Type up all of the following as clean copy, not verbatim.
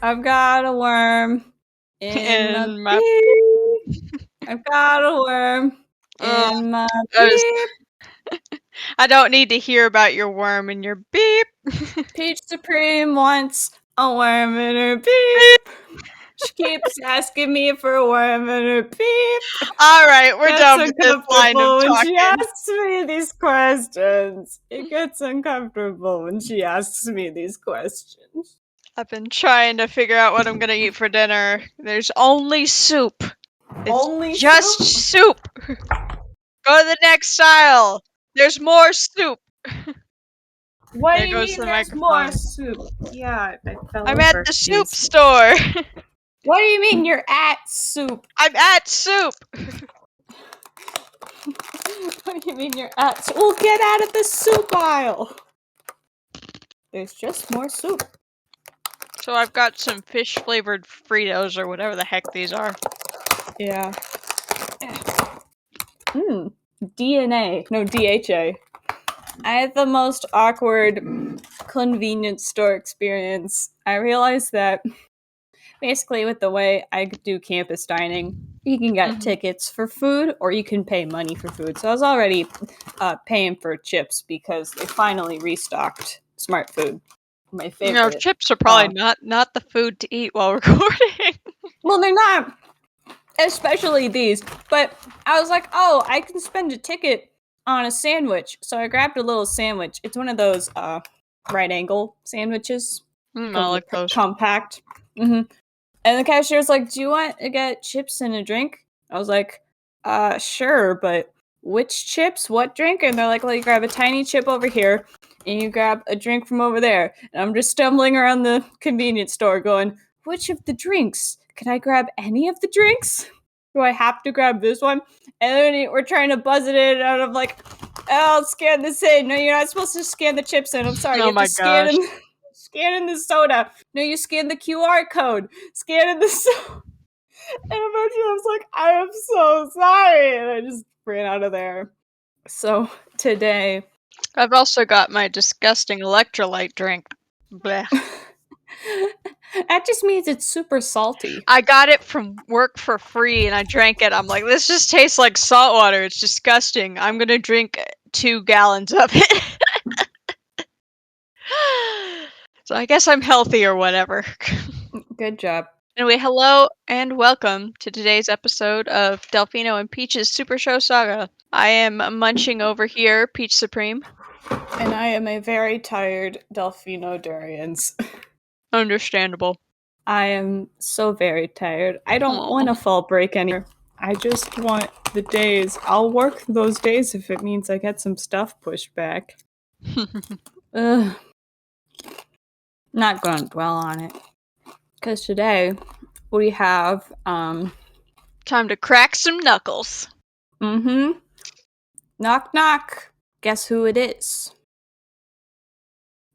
I've got a worm in my In my beep. I've got a worm in my beep. I don't need to hear about your worm and your beep. Peach Supreme wants a worm in her beep. She keeps asking me for a worm in her beep. Alright, we're done with this line of uncomfortable when she talking. asks me these questions. It gets uncomfortable when she asks me these questions. I've been trying to figure out what I'm gonna eat for dinner. There's only soup. It's Only just soup? Go to the next aisle. There's more soup. What There do you goes mean the there's microphone. more soup? Yeah, I fell I'm over. at the soup store. What do you mean you're at soup? I'm at soup. What do you mean you're at soup? Well, get out of the soup aisle. There's just more soup. So I've got some fish-flavored Fritos or whatever the heck these are. Yeah. DNA. No, DHA. I had the most awkward convenience store experience. I realized that basically with the way I do campus dining, you can get tickets for food or you can pay money for food. So I was already paying for chips because they finally restocked Smart Food. My favorite. You know, chips are probably not the food to eat while recording. Well, they're not. Especially these. But I was like, oh, I can spend a ticket on a sandwich. So I grabbed a little sandwich. It's one of those right angle sandwiches. I like those. Compact. And the cashier's like, do you want to get chips and a drink? I was like, sure, but which chips? What drink? And they're like, well, you grab a tiny chip over here and you grab a drink from over there. And I'm just stumbling around the convenience store going, which of the drinks? Can I grab any of the drinks? Do I have to grab this one? And then we're trying to buzz it in, and I'm like, I'll scan this in. No, you're not supposed to scan the chips in. I'm sorry. Oh my gosh. Scan in the soda. No, you scan the QR code. Scan in the soda. And eventually I was like, I am so sorry. And I just ran out of there. So today. I've also got my disgusting electrolyte drink. Blech. That just means it's super salty. I got it from work for free and I drank it. I'm like, this just tastes like salt water. It's disgusting. I'm gonna drink 2 gallons of it. So I guess I'm healthy or whatever. Good job. Anyway, hello and welcome to today's episode of Delfino and Peach's Supershow Saga. I am munching over here, Peach Supreme. And I am a very tired Delfino Durians. Understandable. I am so very tired. I don't want a fall break anymore. I just want the days. I'll work those days if it means I get some stuff pushed back. Ugh. Not gonna dwell on it. Because today we have time to crack some knuckles. Knock knock. Guess who it is?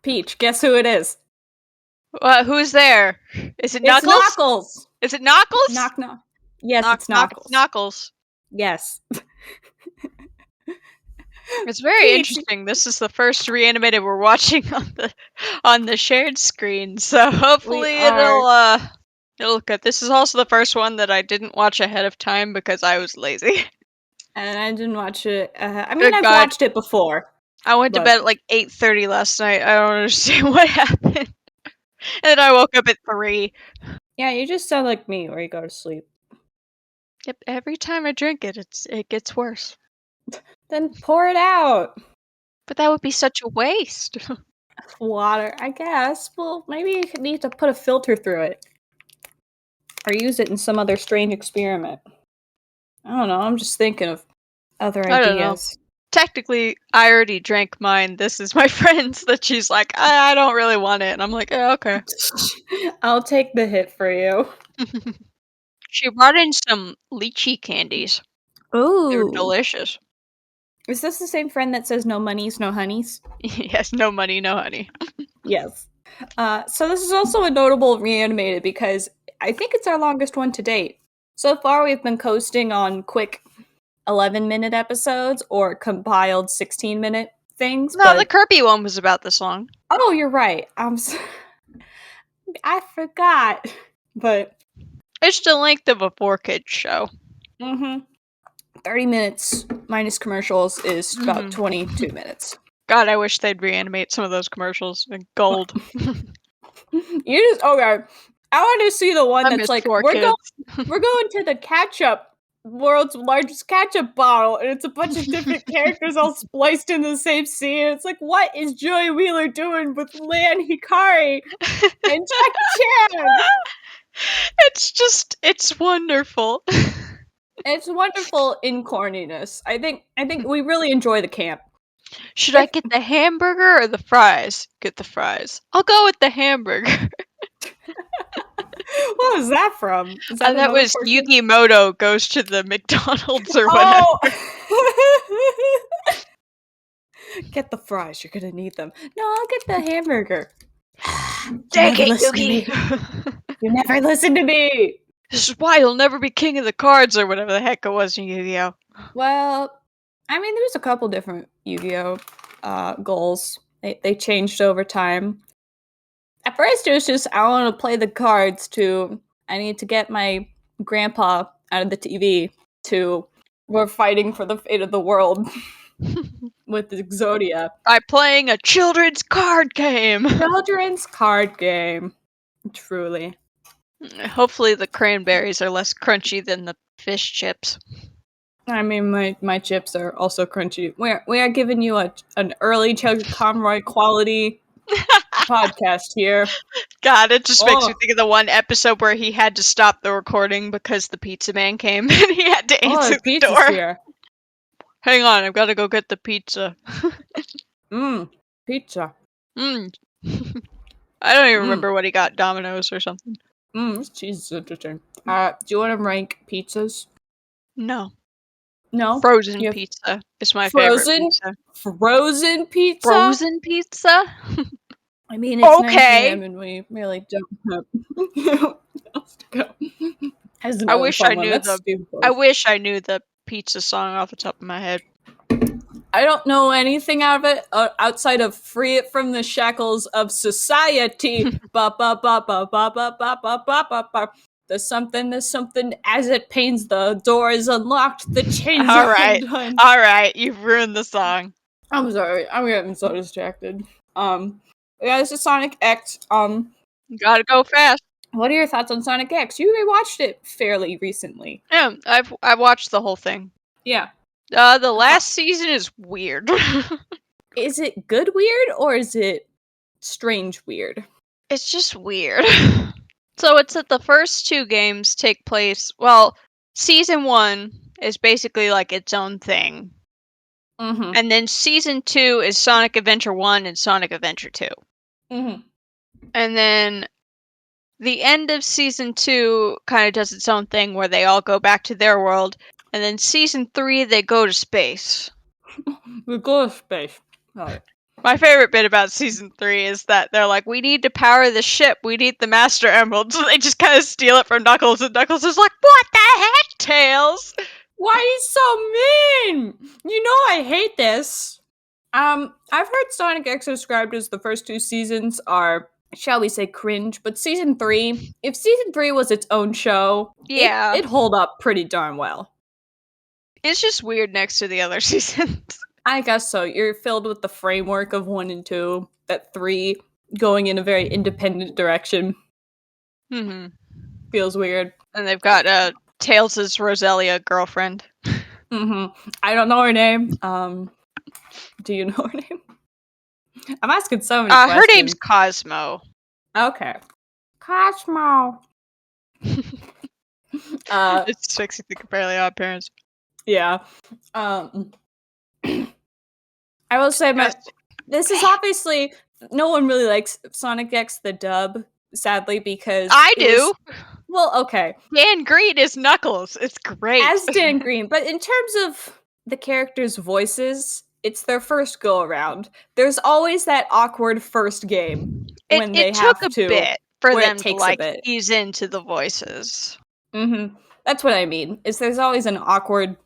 Peach, guess who it is? Who's there? Is it Knuckles? It's Knuckles! Is it Knuckles? Knock knock. Yes, it's Knuckles. Knuckles. Yes. It's very interesting. This is the first Reanimated we're watching on the shared screen, so hopefully it'll look good. This is also the first one that I didn't watch ahead of time because I was lazy. And I didn't watch it. I've watched it before. I went to bed at like 8:30 last night. I don't understand what happened. And then I woke up at 3. Yeah, you just sound like me where you go to sleep. Yep, every time I drink it, it gets worse. Then pour it out. But that would be such a waste. Water, I guess. Well, maybe you need to put a filter through it. Or use it in some other strange experiment. I don't know, I'm just thinking of other ideas. Don't know. Technically, I already drank mine. This is my friend's that she's like, I don't really want it. And I'm like, oh, okay. I'll take the hit for you. She brought in some lychee candies. Ooh. They're delicious. Is this the same friend that says no monies, no honeys? Yes, no money, no honey. Yes. So this is also a notable Reanimated because I think it's our longest one to date. So far we've been coasting on quick 11-minute episodes or compiled 16-minute things. No, the Kirby one was about this long. Oh, you're right. I forgot. But it's the length of a 4-kid show. 30 minutes minus commercials is about 22 minutes. God, I wish they'd reanimate some of those commercials in gold. You just okay. I want to see the one that's like we're going to the ketchup, world's largest ketchup bottle, and it's a bunch of different characters all spliced in the same scene. It's like, what is Joey Wheeler doing with Lan Hikari and Jackie Chan? It's wonderful. It's wonderful in corniness. I think we really enjoy the camp. Should I get the hamburger or the fries? Get the fries. I'll go with the hamburger. What was that from? That was Yugimoto Goes to the McDonald's or whatever. Oh! Get the fries. You're gonna need them. No, I'll get the hamburger. Dang it, Yugi! You never listen to me! This is why you'll never be king of the cards or whatever the heck it was in Yu-Gi-Oh! Well, I mean, there's a couple different Yu-Gi-Oh! Goals. They changed over time. At first, it was just, I want to play the cards to, I need to get my grandpa out of the TV to, we're fighting for the fate of the world with Exodia. By playing a children's card game! Children's card game. Truly. Hopefully the cranberries are less crunchy than the fish chips. I mean, my chips are also crunchy. We are giving you an early Chug Conroy quality podcast here. God, it just makes me think of the one episode where he had to stop the recording because the pizza man came and he had to answer the door. Here. Hang on, I've got to go get the pizza. Pizza. I don't even remember what he got, Domino's or something. This cheese is interesting. Do you want to rank pizzas? No. No? Frozen pizza is my favorite pizza. Frozen pizza? Frozen pizza? I mean, it's 9 p.m. and we really don't have else to go. I wish I knew the pizza song off the top of my head. I don't know anything out of it outside of "Free It from the Shackles of Society." Ba ba ba ba ba ba ba ba ba ba ba. There's something as it pains, the door is unlocked, the chains are undone. All right, you've ruined the song. I'm sorry, I'm getting so distracted. Yeah, this is Sonic X. You gotta go fast. What are your thoughts on Sonic X? You rewatched it fairly recently. Yeah, I've watched the whole thing. Yeah. The last season is weird. Is it good weird, or is it strange weird? It's just weird. So it's that the first 2 games take place, well, Season 1 is basically like its own thing. And then Season 2 is Sonic Adventure 1 and Sonic Adventure 2. And then the end of Season 2 kind of does its own thing where they all go back to their world. And then Season 3, they go to space. We go to space. Right. My favorite bit about Season 3 is that they're like, we need to power the ship. We need the Master Emerald. So they just kind of steal it from Knuckles. And Knuckles is like, what the heck, Tails? Why are you so mean? You know I hate this. I've heard Sonic X described as the first 2 seasons are, shall we say, cringe. But Season 3, if Season 3 was its own show, it'd hold up pretty darn well. It's just weird next to the other seasons. I guess so. You're filled with the framework of 1 and 2, that 3 going in a very independent direction. Feels weird. And they've got Tails' Roselia girlfriend. I don't know her name. Do you know her name? I'm asking so many questions. Her name's Cosmo. Okay. Cosmo. It just makes you think of Fairly Odd Parents. Yeah. I will say, this is obviously, no one really likes Sonic X the dub, sadly, because I do. Well, okay. Dan Green is Knuckles. It's great. As Dan Green, but in terms of the characters' voices, it's their first go around. There's always that awkward first game when they have to. It took a bit for them to ease into the voices. That's what I mean. Is there's always an awkward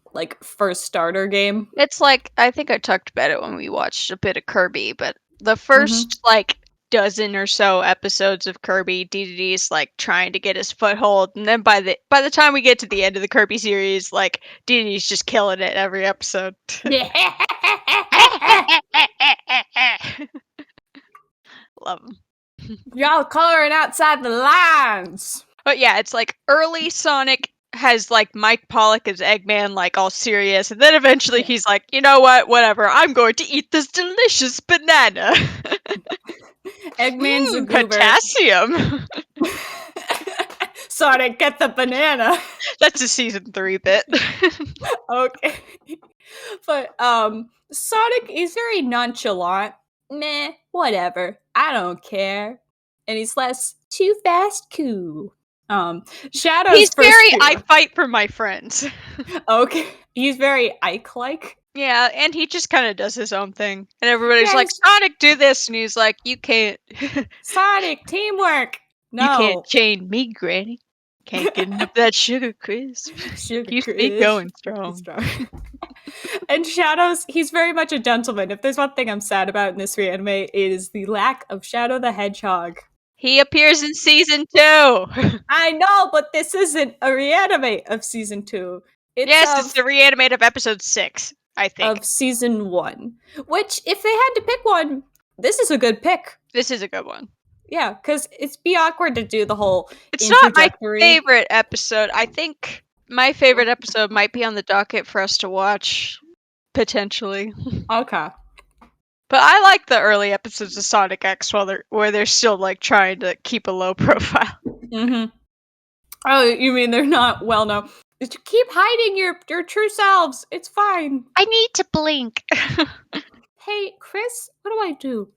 first starter game. It's like, I think I talked about it when we watched a bit of Kirby, but the first dozen or so episodes of Kirby, DDD's like trying to get his foothold, and then by the time we get to the end of the Kirby series, like DDD's just killing it every episode. Love him. Y'all coloring outside the lines. But yeah, it's like early Sonic has like Mike Pollock as Eggman, like all serious, and then eventually he's like, you know what, whatever, I'm going to eat this delicious banana. Eggman's a goober. Potassium. Sonic, get the banana. That's a season 3 bit. Okay. But Sonic is very nonchalant. Meh, whatever. I don't care. And he's less too fast cool. Shadow's he's very I fight for my friends. Okay. He's very Ike-like. Yeah, and he just kind of does his own thing. And everybody's like, Sonic, do this. And he's like, you can't. Sonic, teamwork. No. You can't chain me, Granny. Can't get enough of that sugar crisp. Keep me going strong. And Shadow's, he's very much a gentleman. If there's one thing I'm sad about in this reanimate, it is the lack of Shadow the Hedgehog. He appears in season 2. I know, but this isn't a reanimate of season 2. It's the reanimate of episode 6, I think. Of season 1. Which, if they had to pick one, this is a good pick. This is a good one. Yeah, because it's be awkward to do the whole It's not my favorite episode. I think my favorite episode might be on the docket for us to watch, potentially. Okay. But I like the early episodes of Sonic X where they're still like trying to keep a low profile. Mm-hmm. Oh, you mean they're not well known? Keep hiding your true selves. It's fine. I need to blink. Hey, Chris, what do I do?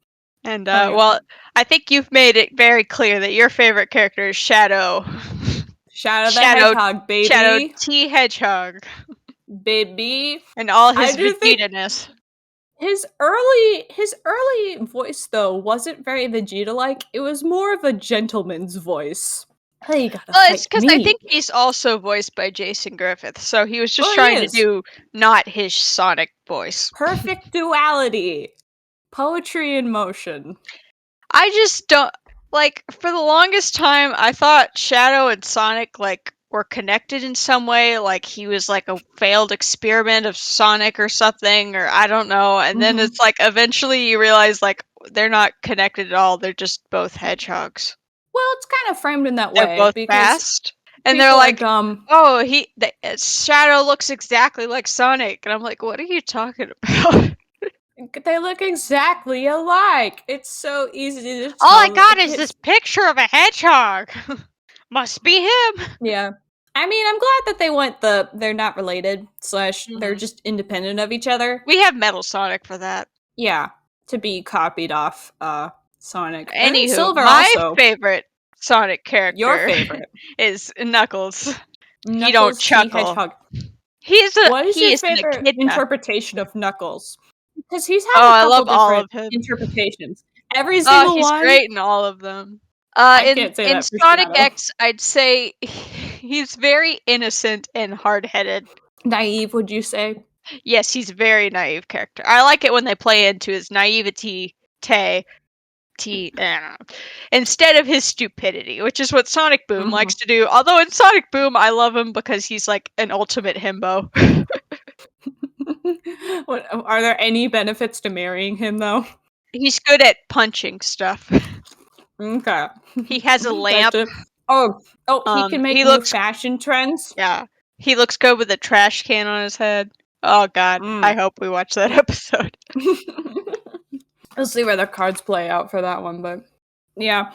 And, well, I think you've made it very clear that your favorite character is Shadow. Shadow the Hedgehog, baby. Shadow T. Hedgehog. Baby. And all his Vegeta-ness. His early voice, though, wasn't very Vegeta-like. It was more of a gentleman's voice. Hey, you gotta it's because I think he's also voiced by Jason Griffith, so he was just trying to do not his Sonic voice. Perfect duality. Poetry in motion. I just don't like. For the longest time, I thought Shadow and Sonic like were connected in some way. Like he was like a failed experiment of Sonic or something, or I don't know. And then it's like eventually you realize like they're not connected at all. They're just both hedgehogs. Well, it's kind of framed in that way. They're both fast. And they're like, Shadow looks exactly like Sonic. And I'm like, what are you talking about? They look exactly alike. It's so easy to tell. All I got is this picture of a hedgehog. Must be him. Yeah. I mean, I'm glad that they went they're not related, / they're just independent of each other. We have Metal Sonic for that. Yeah. To be copied off Sonic. Anywho, Silver my favorite Sonic character. Your favorite. Is Knuckles. He don't chuckle. Hedgehog. What is your favorite interpretation of Knuckles? Because he's had I love all of him. Interpretations. Every single one. He's great in all of them. In Sonic X, I'd say he's very innocent and hard-headed. Naive, would you say? Yes, he's a very naive character. I like it when they play into his naivety, instead of his stupidity, which is what Sonic Boom likes to do. Although in Sonic Boom, I love him because he's like an ultimate himbo. Are there any benefits to marrying him, though? He's good at punching stuff. Okay. He has a lamp. He can make new fashion trends? Yeah. He looks good with a trash can on his head. Oh, God. I hope we watch that episode. We'll see where the cards play out for that one, but yeah.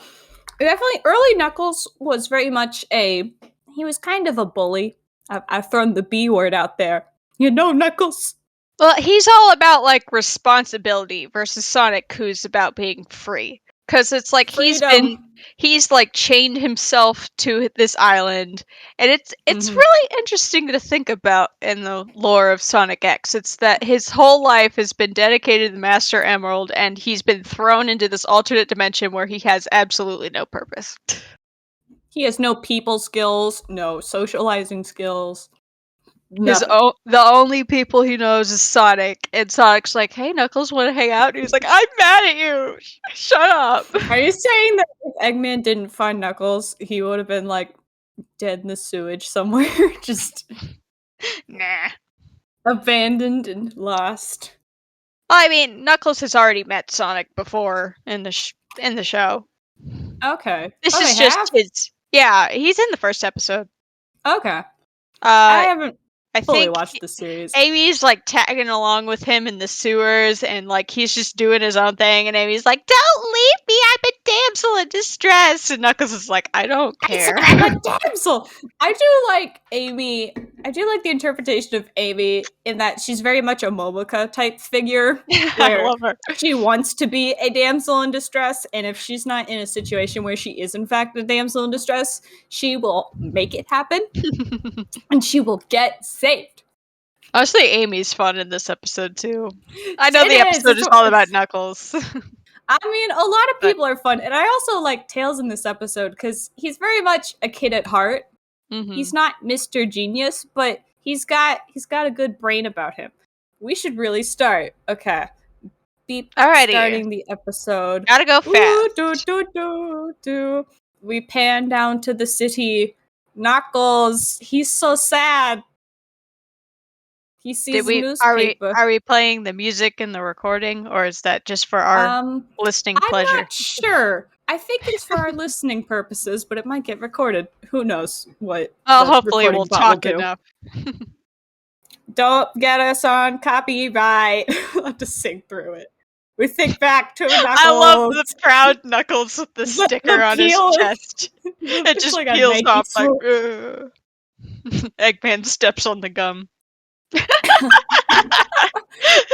Definitely, early Knuckles was very much he was kind of a bully. I've thrown the B word out there. You know, Knuckles. Well, he's all about, like, responsibility versus Sonic, who's about being free. Because it's like he's like chained himself to this island, and it's really interesting to think about in the lore of Sonic X. It's that his whole life has been dedicated to the Master Emerald, and he's been thrown into this alternate dimension where he has absolutely no purpose. He has no people skills, no socializing skills, The only people he knows is Sonic, and Sonic's like, "Hey, Knuckles, want to hang out?" And he's like, "I'm mad at you. Shut up." Are you saying that if Eggman didn't find Knuckles, he would have been like dead in the sewage somewhere, just Nah. abandoned and lost? Well, I mean, Knuckles has already met Sonic before in the show. Okay. This They is just have? his. Yeah, he's in the first episode. Okay. I I haven't fully think watched the series. Amy's like tagging along with him in the sewers, and like he's just doing his own thing. And Amy's like, "Don't leave me! I'm a damsel in distress." And Knuckles is like, "I don't care." I'm a damsel. I do like Amy. I do like the interpretation of Amy in that she's very much a Momoka type figure, I where love her. she wants to be a damsel in distress, and if she's not in a situation where she is in fact a damsel in distress, she will make it happen, and she will get saved. Honestly, Amy's fun in this episode too. I know the episode is all about Knuckles. I mean, a lot of people are fun, and I also like Tails in this episode because he's very much a kid at heart. He's not Mr. Genius, but he's got a good brain about him. We should really start. Okay. Beep. Alrighty. Starting the episode. Gotta go fast. Do. We pan down to the city. Knuckles, he's so sad. He sees a newspaper. Are we playing the music in the recording, or is that just for our listening pleasure? I'm not sure. I think it's for our listening purposes, but it might get recorded. Who knows what? Hopefully we'll talk enough. Don't get us on copyright. I'll have to sing through it. We think back to Knuckles. I love the proud Knuckles with the sticker on his chest. It just like peels off like. Eggman steps on the gum.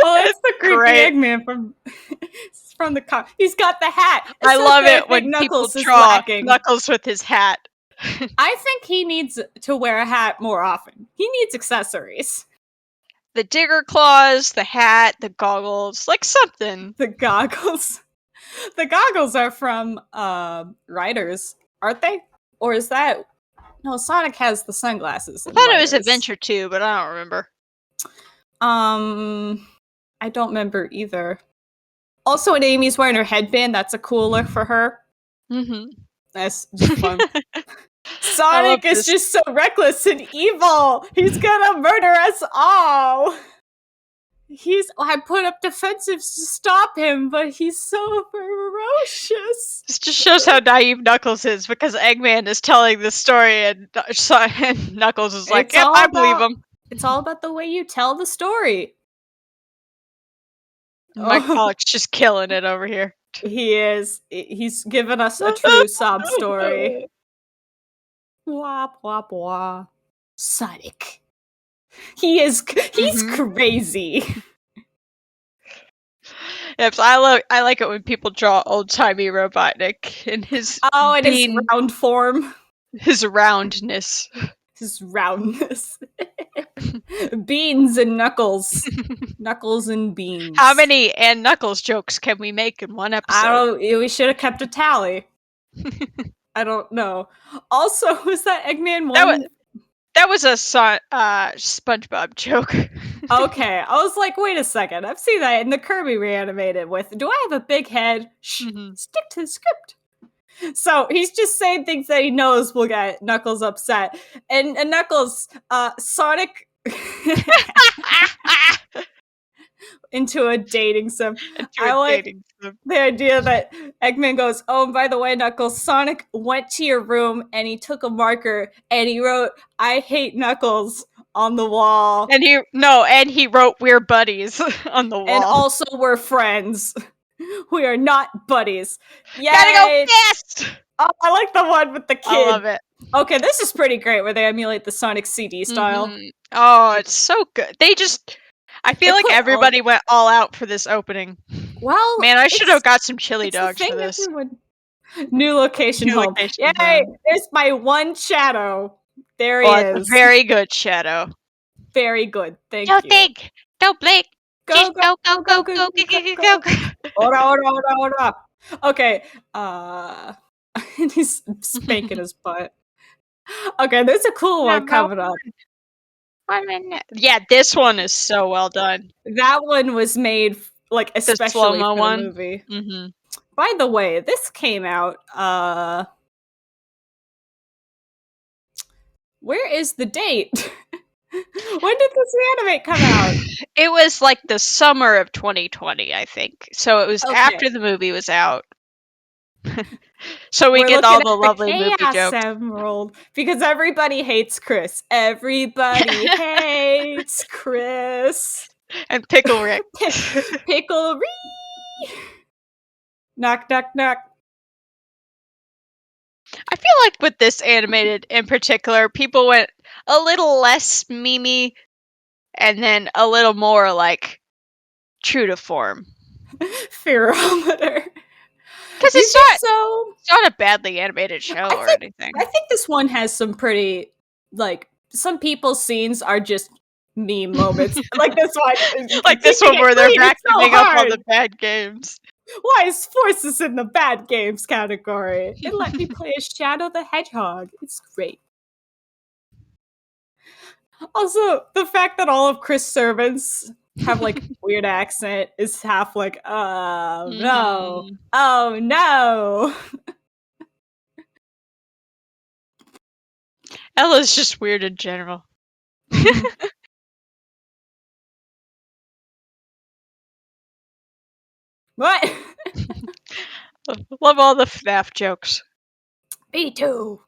Oh, it's the creepy Eggman from the he's got the hat. I love it when people draw Knuckles with his hat. I think he needs to wear a hat more often. He needs accessories. The digger claws, the hat, the goggles, like something. The goggles. The goggles are from Riders, aren't they? Or is that... No, Sonic has the sunglasses. I thought it was Adventure 2, but I don't remember. I don't remember either. Also, when Amy's wearing her headband, that's a cool look for her. That's just fun. Sonic is just so reckless and evil. He's gonna murder us all. I put up defensives to stop him, but he's so ferocious. This just shows how naive Knuckles is, because Eggman is telling this story, and Knuckles is like, "Yep, I believe him." It's all about the way you tell the story. Mike Pollock's just killing it over here. He is. He's given us a true sob story. Wah, wah, wah. Sonic. He's crazy. Yep, so I like it when people draw old-timey Robotnik in his his round form. His roundness. His roundness. Beans and Knuckles. Knuckles and beans. How many and Knuckles jokes can we make in one episode? We should have kept a tally. I don't know. Also, was that Eggman one? That was a SpongeBob joke. Okay, I was like, wait a second. I've seen that in the Kirby Reanimated with, do I have a big head? Shh, stick to the script. So he's just saying things that he knows will get Knuckles upset. And Knuckles, Sonic... into a dating sim. I like the idea that Eggman goes, "Oh, and by the way, Knuckles, Sonic went to your room and he took a marker and he wrote, 'I hate Knuckles' on the wall.' And he wrote, 'We're buddies' on the wall. And also we're friends. We are not buddies. Yay! Gotta go fast! Oh, I like the one with the kid. I love it. Okay, this is pretty great where they emulate the Sonic CD style. Oh, it's so good. I feel like everybody went all out for this opening. Well, man, I should have got some chili dogs for this. New location home. Yay! There's my one shadow. There he is. Very good shadow. Very good. Thank you. Don't think. Don't blink. Go. Hold on. Okay. And he's spanking his butt. Okay, there's a cool one coming up. Yeah, this one is so well done. That one was made like The especially slow-mo for the one. movie. Mm-hmm. By the way, this came out. Where is the date? When did this Reanimate come out? It was like the summer of 2020, I think. So it was after the movie was out. So we get all the lovely movie Chaos jokes. Emerald because everybody hates Chris. Everybody hates Chris. And Pickle Rick. Pickle Rick. Knock, knock, knock. I feel like with this animated in particular, people went a little less memey and then a little more like true to form. Fearometer. Because it's not a badly animated show or anything. I think this one has some pretty, like, some people's scenes are just meme moments. Like this one. Like this one where they're vacuuming up all the bad games. Why is Forces in the bad games category? It let me play as Shadow the Hedgehog. It's great. Also, the fact that all of Chris' servants have like weird accent is half like, oh no, oh no. Ella's just weird in general. What? Love all the FNAF jokes. Me too.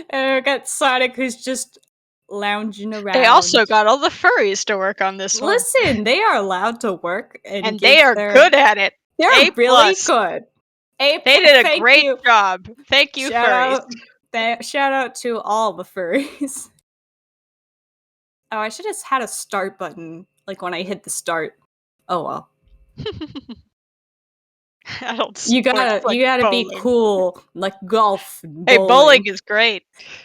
And I got Sonic who's just lounging around. They also got all the furries to work on this one. Listen, they are allowed to work and they are good at it. They're really good. They did a great job. Thank you, furries. Shout out to all the furries. Oh, I should have had a start button, like when I hit the start. Oh well. You gotta be cool, like golf. Hey, bowling is great.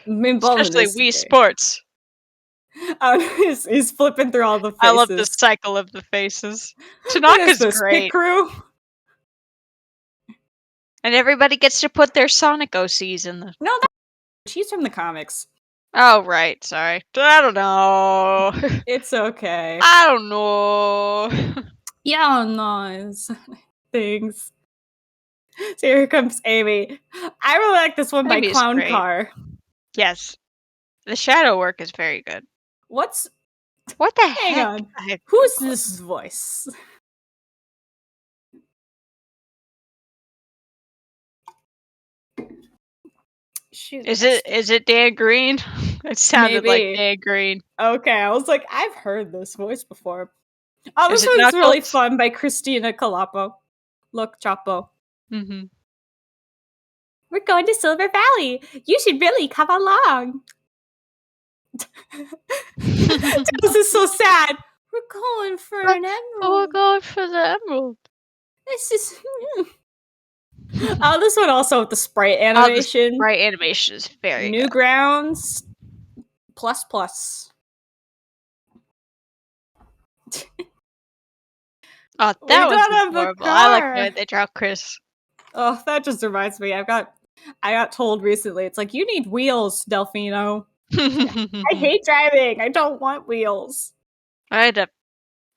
Especially Wii Sports. Oh, he's flipping through all the faces. I love the cycle of the faces. Tanaka's great. Pit Crew? And everybody gets to put their Sonic OCs in the... No, she's from the comics. Oh, right. Sorry. I don't know. It's okay. I don't know. Yeah, no. Things. So here comes Amy. I really like this one by Clown Car. Yes. The shadow work is very good. What the heck? Hang on. Who's this voice? Shoot, is it Dan Green? It sounded like Dan Green. Okay, I was like, I've heard this voice before. Oh, this one's really fun by Christina Colapo. Look, Chapo. Mm-hmm. We're going to Silver Valley. You should really come along. This is so sad. We're going for an emerald. We're going for the emerald. This is... Oh, this one also with the sprite animation. The sprite animation is very good. Newgrounds ++. Oh, that was adorable. I like the way they draw Chris. Oh, that just reminds me. I got told recently. It's like, you need wheels, Delfino. I hate driving. I don't want wheels. I had to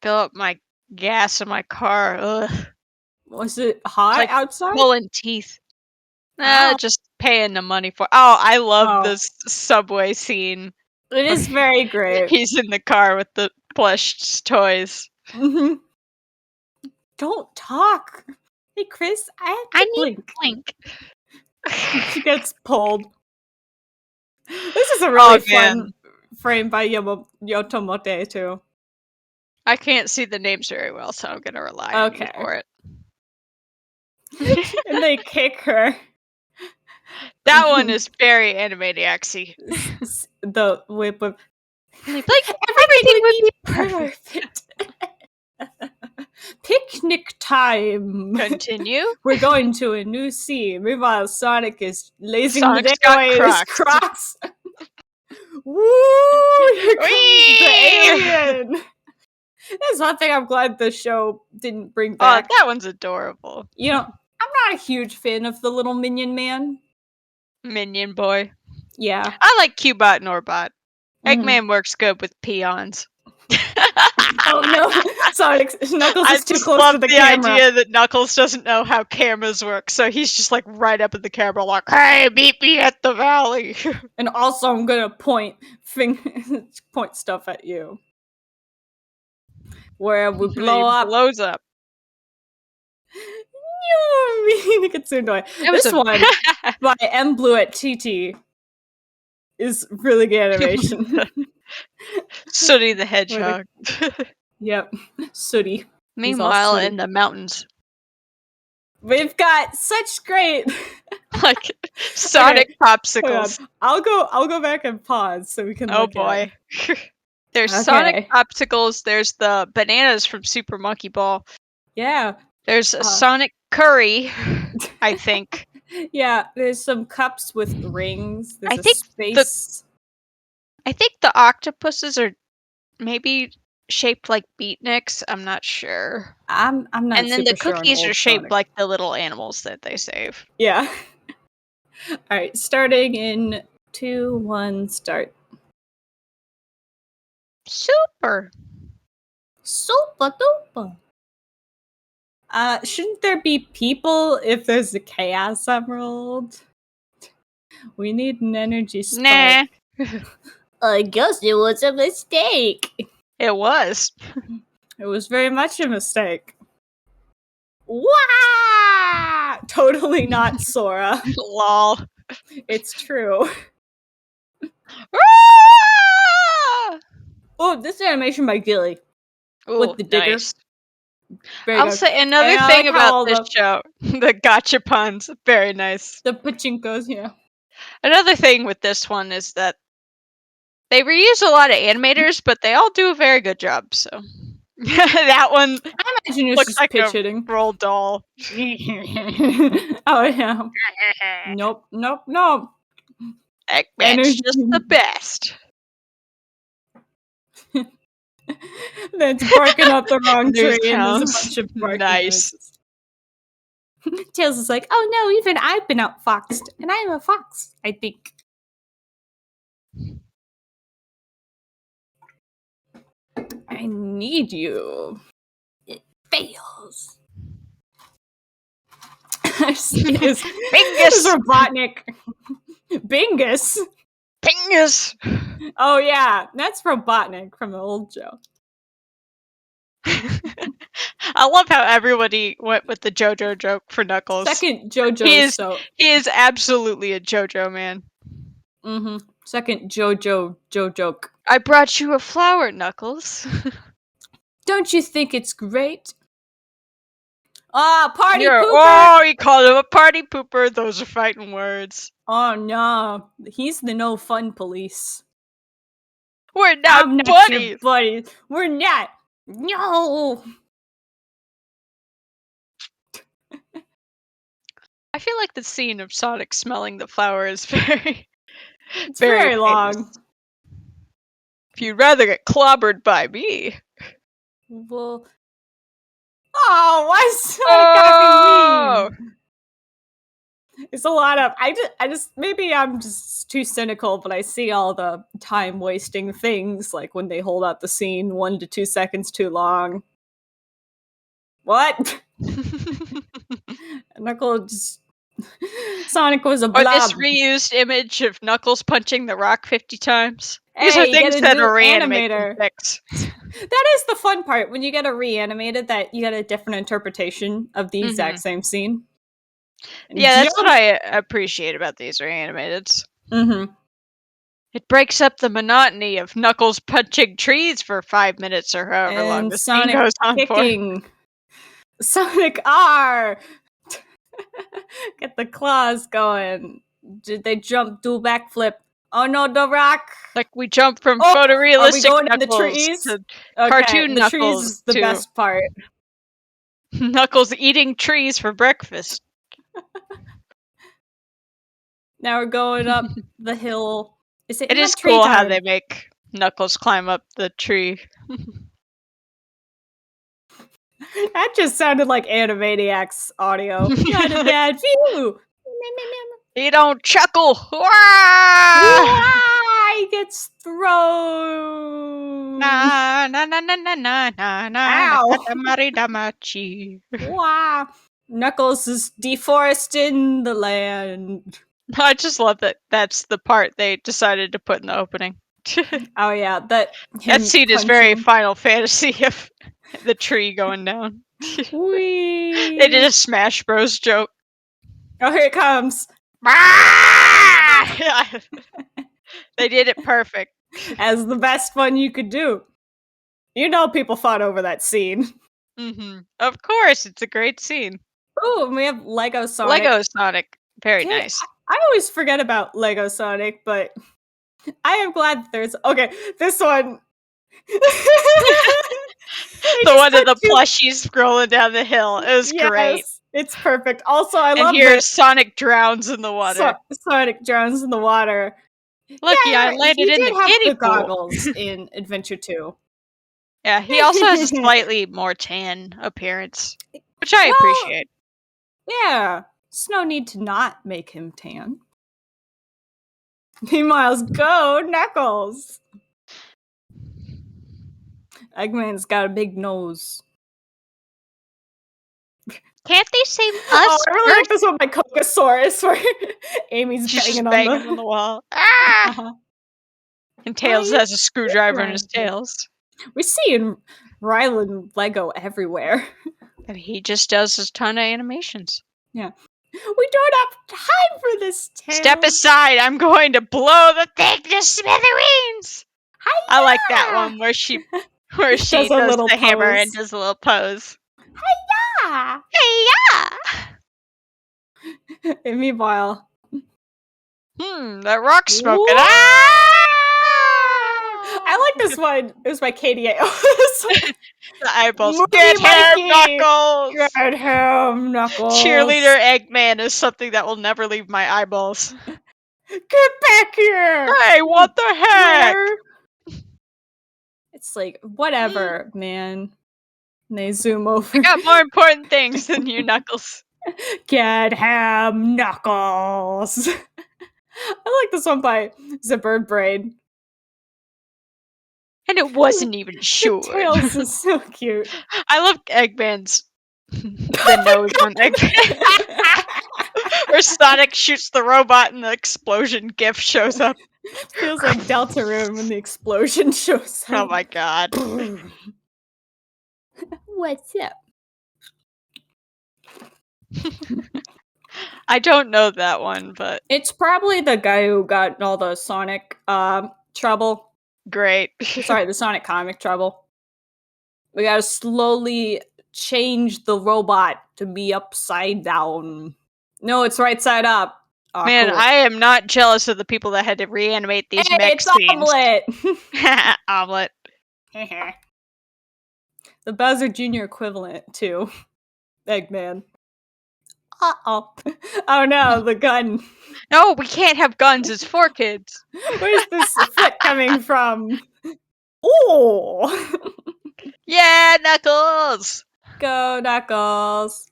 fill up my gas in my car. Ugh. Was it hot outside? Pulling teeth. Just paying the money for. Oh, I love this subway scene. It is very great. He's in the car with the plush toys. Mm-hmm. Don't talk. Hey, Chris, I need to blink. She gets pulled. This is a really fun frame by Yotomote, too. I can't see the names very well, so I'm going to rely on you for it. And they kick her. That one is very Animaniacs-y. The whip of... Like, everything would be perfect. Picnic time. Continue. We're going to a new scene. Meanwhile, Sonic is lazing the day away in his Crocs. Woo! Here comes the alien. That's one thing I'm glad the show didn't bring back. Oh, that one's adorable. You know, I'm not a huge fan of the little minion man. Minion boy. Yeah. I like Cubot and Orbot. Mhm. Eggman works good with peons. Oh no, Sonic Knuckles I is too just close love to the the camera. idea that Knuckles doesn't know how cameras work, so he's just like right up at the camera, like, "Hey, meet me at the valley." And also, I'm gonna point stuff at you. Where we blow He up. blows up. You Kitsune toy. This one by M Blue at TT is really good animation. Sooty the Hedgehog. Yep, Sooty. Meanwhile, in the mountains, we've got such great like Sonic popsicles. I'll go back and pause so we can. Oh look boy. There's Okay. Sonic popsicles. There's the bananas from Super Monkey Ball. Yeah. There's a Sonic curry, I think. Yeah, there's some cups with rings. There's I think space. I think the octopuses are maybe shaped like beatniks. I'm not sure. I'm not. And then the super cookies sure on are shaped Sonic. like the little animals that they save. Yeah. All right, starting in 2, 1, start. Super duper. Shouldn't there be people if there's a Chaos Emerald? We need an energy spike. Nah. I guess it was a mistake. It was. It was very much a mistake. Wah! Totally not Sora. Lol. It's true. Oh, this animation by Gilly. Ooh, with the digger. Nice. Very I'll good. say another And I thing like how about this show. The gotcha puns. Very nice. the pachinkos, yeah. Another thing with this one is that they reuse a lot of animators, but they all do a very good job, so. That one I imagine it's looks just like pitch a hitting. roll doll. Oh yeah. Nope. Eggman's just the best. That's barking up the wrong There's tree, and there's a sounds. bunch of barking Nice. noises. Tails is like, oh no, even I've been outfoxed, and I'm a fox, I think. I need you. It fails. Bingus. Robotnik. Bingus. Bingus. Oh yeah, that's Robotnik from the old show. I love how everybody went with the JoJo joke for Knuckles. Second JoJo. He is absolutely a JoJo man. Mm-hmm. Second JoJo joke. I brought you a flower, Knuckles. Don't you think it's great? Ah, party pooper! Oh, he called him a party pooper. Those are fighting words. Oh no, he's the no fun police. We're not buddies. Buddies. We're not. No. I feel like the scene of Sonic smelling the flower is very, it's very long. If you'd rather get clobbered by me. Well. Oh, why Sonic gotta be mean? It's a lot of I just maybe I'm just too cynical, but I see all the time wasting things like when they hold out the scene 1 to 2 seconds too long. What? Knuckles Sonic was a blob. Or this reused image of Knuckles punching the rock 50 times. These Hey, are things that a Reanimate can fix. That is the fun part. When you get a Reanimated, that you get a different interpretation of the exact same scene. And yeah, that's what I appreciate about these Reanimateds. Mm-hmm. It breaks up the monotony of Knuckles punching trees for 5 minutes or however long the scene goes on kicking. For. Sonic R! Get the claws going. Did they jump, do a backflip? Oh no, the rock! Like we jump from photorealistic are we going Knuckles in the trees? to cartoon the Knuckles trees is the best part. Knuckles eating trees for breakfast. Now we're going up the hill. It is cool how they make Knuckles climb up the tree. That just sounded like Animaniacs audio. Not a bad view. He don't chuckle. He gets thrown. Na na na na na na na na. Ow. Nakatamaridamachi. Wow. Knuckles is deforesting the land. I just love that. That's the part they decided to put in the opening. Oh yeah, that scene is very Final Fantasy of the tree going down. Whee! They did a Smash Bros joke. Oh, here it comes. They did it perfect. As the best one you could do. You know people fought over that scene. Mm-hmm. Of course, it's a great scene. Ooh, and we have Lego Sonic. Lego Sonic. Very nice. I always forget about Lego Sonic, but I am glad that there's... Okay, this one... The one of the plushies scrolling down the hill. It was great. It's perfect. Also, I love And here Sonic drowns in the water. Sonic drowns in the water. Look, I landed in the kiddie pool. Goggles in Adventure 2. Yeah, he also has a slightly more tan appearance, which I appreciate. Yeah, there's no need to not make him tan. Meanwhile, go Knuckles! Eggman's got a big nose. Can't they save us? I really like this one by Cocosaurus, where Amy's banging on the wall. Ah! And Tails has a screwdriver in his tails. We see Rylan Lego everywhere. And he just does a ton of animations. Yeah. We don't have time for this, Tails. Step aside, I'm going to blow the thing to smithereens! Hi-ya! I like that one where she does the hammer and does a little pose. Hi-ya! Hey-ya! And meanwhile... that rock's smoking. I like this one. It was by KDA. The eyeballs. Get him, Knuckles! Get him, Knuckles! Cheerleader Eggman is something that will never leave my eyeballs. Get back here! Hey, what the heck? It's like, whatever, man. And they zoom over. I got more important things than you, Knuckles. Get him, Knuckles! I like this one by Zippered Braid. And it wasn't even short. Tails is so cute. I love Eggman's the nose on Eggman. Where Sonic shoots the robot and the explosion gif shows up. Feels like Deltarune when the explosion shows up. Oh my god. What's up? I don't know that one, but... It's probably the guy who got all the Sonic trouble. Great. Sorry, the Sonic comic trouble. We gotta slowly change the robot to be upside down. No, it's right side up. Oh, man, cool. I am not jealous of the people that had to reanimate these mech scenes. Omelet! Omelet. The Bowser Jr. equivalent to Eggman. Uh-oh. Oh no, the gun. No, we can't have guns, it's for kids. Where's this foot coming from? Oh! Yeah, Knuckles! Go, Knuckles!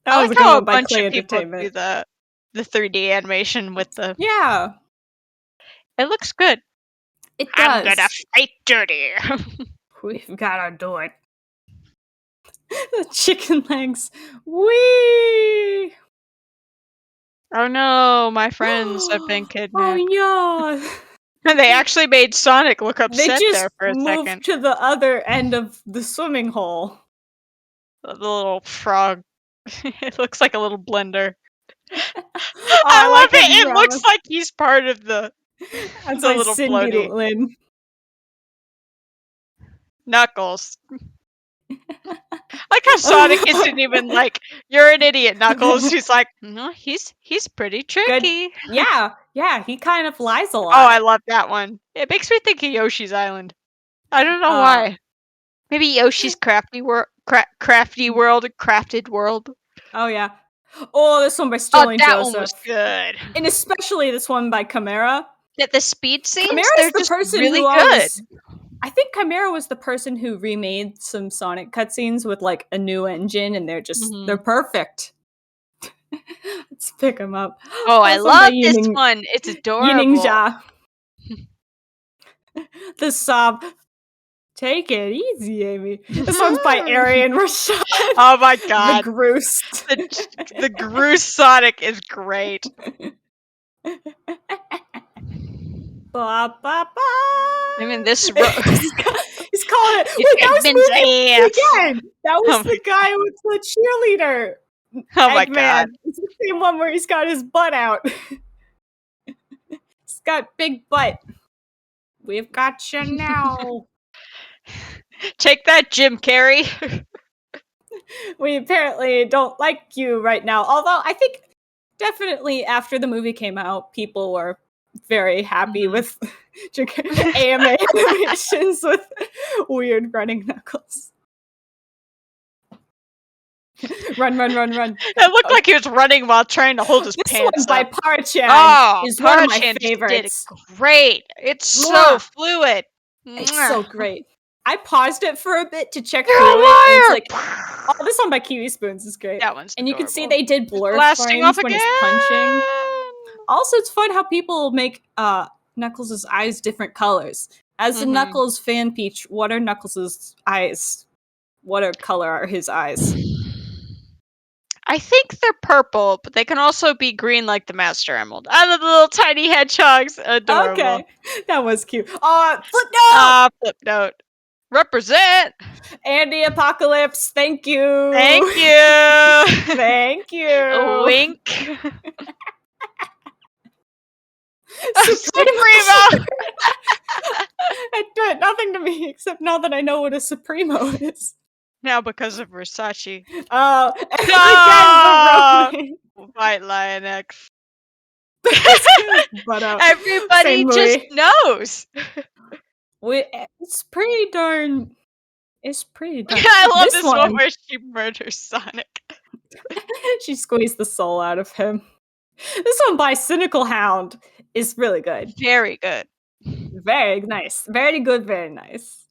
That I was like a good how one a by bunch Clay of people Entertainment. do the 3D animation with the... Yeah. It looks good. It does. I'm gonna fight dirty. We've gotta do it. The chicken legs. Whee! Oh no, my friends have been kidnapped. Oh yeah! And they actually made Sonic look upset there for a second. They just moved to the other end of the swimming hole. The little frog. It looks like a little blender. Oh, I love it! It looks like he's part of the little floaty. Lynn. Knuckles. Like how Sonic isn't even like, you're an idiot, Knuckles. He's like, no, he's pretty tricky. Good. Yeah, he kind of lies a lot. Oh, I love that one. It makes me think of Yoshi's Island. I don't know why. Maybe Yoshi's Crafted World. Oh yeah. Oh, this one by Sterling That Joseph. one was good. And especially this one by Chimera. The speed scenes, Chimera's the person really who good. I think Chimera was the person who remade some Sonic cutscenes with like a new engine, and they're just they're perfect. Let's pick him up. Oh, I love this one. It's adorable. Yininja. The sob. Take it easy, Amy. This one's by Arian Rashad. Oh my god. The Groose. The Groose Sonic is great. Ba, ba, ba. I mean, this... He's calling it... Wait, that was movie again! That was the guy with the cheerleader. Oh my god. It's the same one where he's got his butt out. He's got big butt. We've got you now. Take that, Jim Carrey. We apparently don't like you right now. Although I think definitely after the movie came out, people were very happy with AMA animations with weird running Knuckles. Run. It looked like he was running while trying to hold his pants by up. Parachan is one of my favorites. Did great. It's so fluid. It's so great. I paused it for a bit to check through it. And it's like, oh, this one by Kiwi Spoons is great. That one's and adorable. you can see they did blur blasting frames off when again. he's punching. Also, it's fun how people make Knuckles' eyes different colors. As a Knuckles fan, Peach, what are Knuckles' eyes? What color are his eyes? I think they're purple, but they can also be green like the Master Emerald. I love the little tiny hedgehogs. Adorable. Okay, that was cute. Flipnote! Flipnote. Represent! Andy Apocalypse, thank you! Thank you! Thank you! A wink. Supremo! It did nothing to me, except now that I know what a Supremo is. Now because of Versace. Oh, no! White Lion X. Everybody just knows. It's pretty darn. I love this one where she murders Sonic. She squeezed the soul out of him. This one by Cynical Hound is really good. Very good. Very nice. Very good, very nice.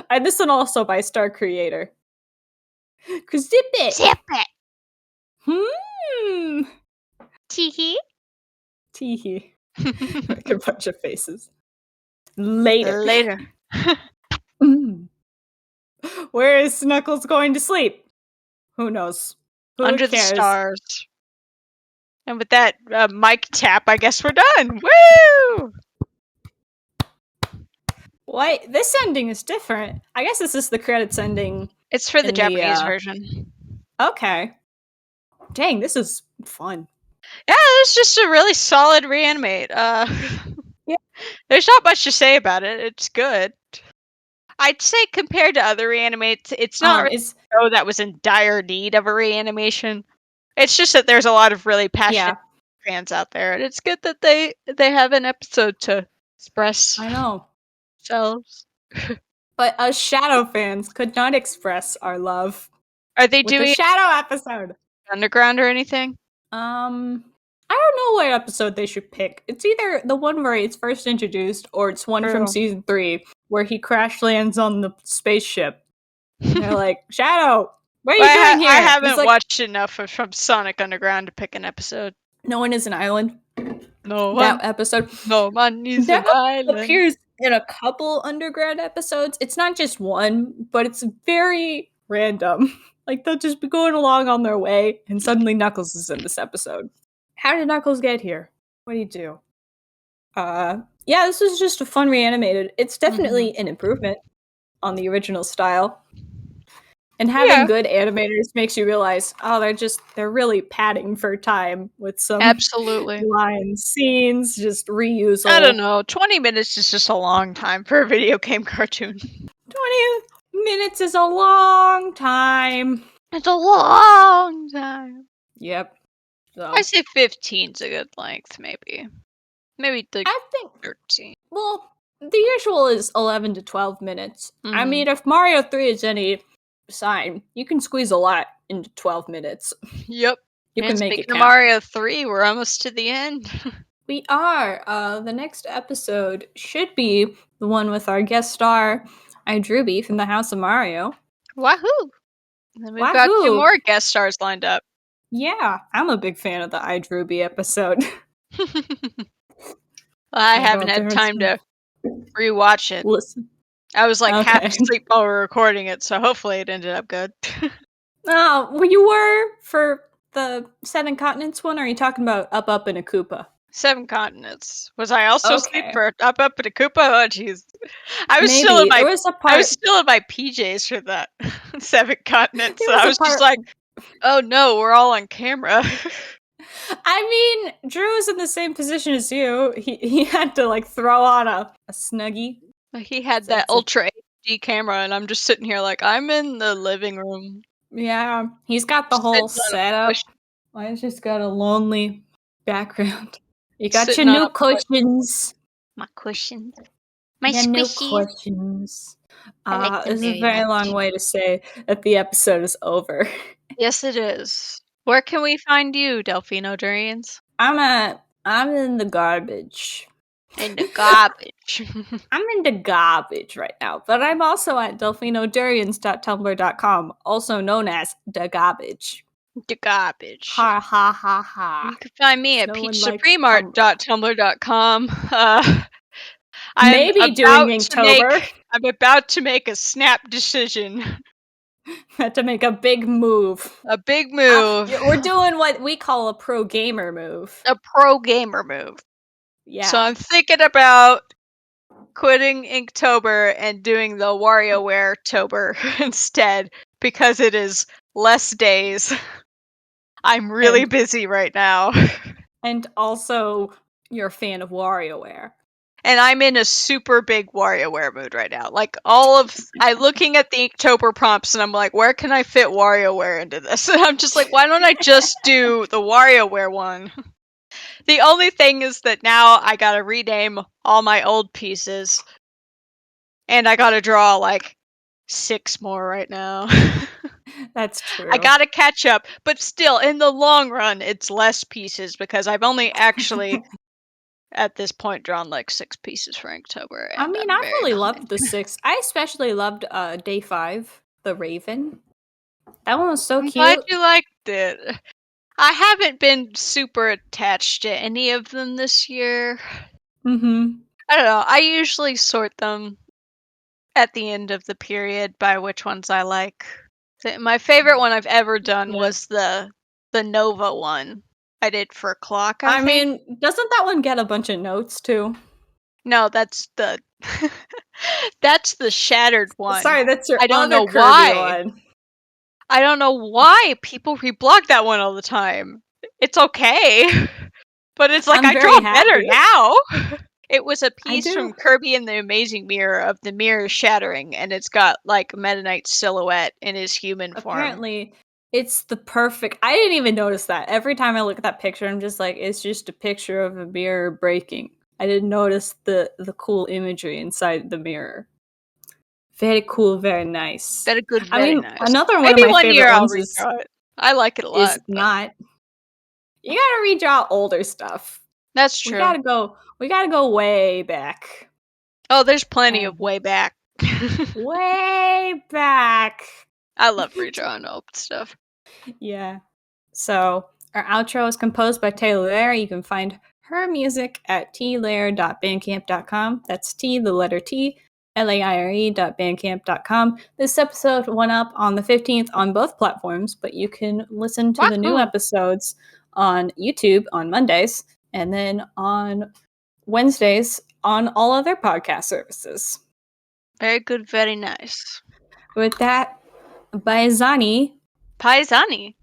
And this one also by Star Creator. Zip it! Zip it! Teehee. Teehee. Like a bunch of faces. Later. Where is Knuckles going to sleep? Who knows? Under the stars. And with that mic tap, I guess we're done. Woo! What? This ending is different. I guess this is the credits ending. It's for the Japanese version. Okay. Dang, this is fun. Yeah, it's just a really solid Reanimate. Yeah. There's not much to say about it. It's good. I'd say compared to other Reanimates, it's not really a show that was in dire need of a reanimation. It's just that there's a lot of really passionate fans out there, and it's good that they have an episode to express. I know. Themselves. But us Shadow fans could not express our love. Are they doing a Shadow episode? Underground or anything? I don't know what episode they should pick. It's either the one where it's first introduced, or it's one from season 3 where he crash lands on the spaceship. And they're like, Shadow, what are you doing here? I haven't watched enough from Sonic Underground to pick an episode. No One is an Island. No that episode. No one is an island. Appears in a couple Underground episodes. It's not just one, but it's very random. Like, they'll just be going along on their way, and suddenly Knuckles is in this episode. How did Knuckles get here? What do you do? Yeah, this was just a fun Reanimated. It's definitely an improvement on the original style. And having good animators makes you realize, they're really padding for time with some lines, scenes, just reusable. I don't know, 20 minutes is just a long time for a video game cartoon. 20 minutes is a long time. It's a long time. Yep. So. I say 15's a good length, maybe. Maybe I think 13. Well, the usual is 11 to 12 minutes. I mean, if Mario 3 is any sign, you can squeeze a lot into 12 minutes. Yep. You can make it count. Mario 3, we're almost to the end. We are. The next episode should be the one with our guest star, Idruby from the House of Mario. Wahoo! And then we've got 2 more guest stars lined up. Yeah, I'm a big fan of the iDruby episode. I Like all haven't had different time stuff. to rewatch it. Listen. I was like half Okay. asleep while we were recording it, so hopefully it ended up good. Oh, well, you were for the Seven Continents one, or are you talking about Up Up and a Koopa? 7 Continents. Was I also asleep Okay. for Up Up and a Koopa? Oh jeez. I was still in Maybe. my There was a part PJs for that 7 Continents. there So was I a was just part like, oh no, we're all on camera. I mean, Drew was in the same position as you. He had to like throw on a snuggie. He had So that it's a ultra HD camera, and I'm just sitting here like, I'm in the living room. yeah. He's got the whole Sitting on a setup. cushion. Mine's just got a lonely background. You got your Sitting on new a foot. cushions. My cushions. My Your new squishies. cushions. I like them This is a very very much. long way to say that the episode is over. Yes, it is. Where can we find you, Delfino Durians? I'm in the garbage. In the garbage. I'm in the garbage right now, but I'm also at delfinodurians.tumblr.com, also known as the garbage. The garbage. Ha ha ha ha. You can find me at No one likes Tumblr. peachsupremeart.tumblr.com. Maybe doing Inktober. I'm about to make a snap decision. Had to make a big move. A big move. We're doing what we call a pro gamer move. A pro gamer move. Yeah. So I'm thinking about quitting Inktober and doing the WarioWare-tober instead, because it is less days. I'm really busy right now. And also, you're a fan of WarioWare. And I'm in a super big WarioWare mood right now. Like, I'm looking at the Inktober prompts and I'm like, where can I fit WarioWare into this? And I'm just like, why don't I just do the WarioWare one? The only thing is that now I gotta rename all my old pieces. And I gotta draw, like, 6 more right now. That's true. I gotta catch up. But still, in the long run, it's less pieces because I've only actually... at this point drawn like 6 pieces for Inktober. I mean, I really loved the 6. I especially loved day 5, the Raven. That one was so cute. I'm glad you liked it. I haven't been super attached to any of them this year. Mm-hmm. I don't know. I usually sort them at the end of the period by which ones I like. My favorite one I've ever done was the Nova one. I did for Clock, I think. mean, doesn't that one get a bunch of notes too? No, that's the that's the Shattered one. Sorry, that's your I don't other know Kirby why. one. I don't know why people reblog that one all the time. It's okay. But it's like, I draw better now. It was a piece from Kirby and the Amazing Mirror of the mirror shattering, and it's got like Meta Knight's silhouette in his human form. Apparently, it's the perfect... I didn't even notice that. Every time I look at that picture, I'm just like, it's just a picture of a mirror breaking. I didn't notice the cool imagery inside the mirror. Very cool, very nice. Very good, very nice. Another one Maybe of my one favorite year I'll ones redraw it. I like it a lot. Is not. You gotta redraw older stuff. That's true. We gotta go way back. Oh, there's plenty of way back. Way back. I love redrawing old stuff. Yeah. So, our outro is composed by Taylor Lair. You can find her music at tlair.bandcamp.com. That's T, the letter T, laire.bandcamp.com. This episode went up on the 15th on both platforms, but you can listen to the new episodes on YouTube on Mondays, and then on Wednesdays on all other podcast services. Very good, very nice. With that, Paisani. Paisani.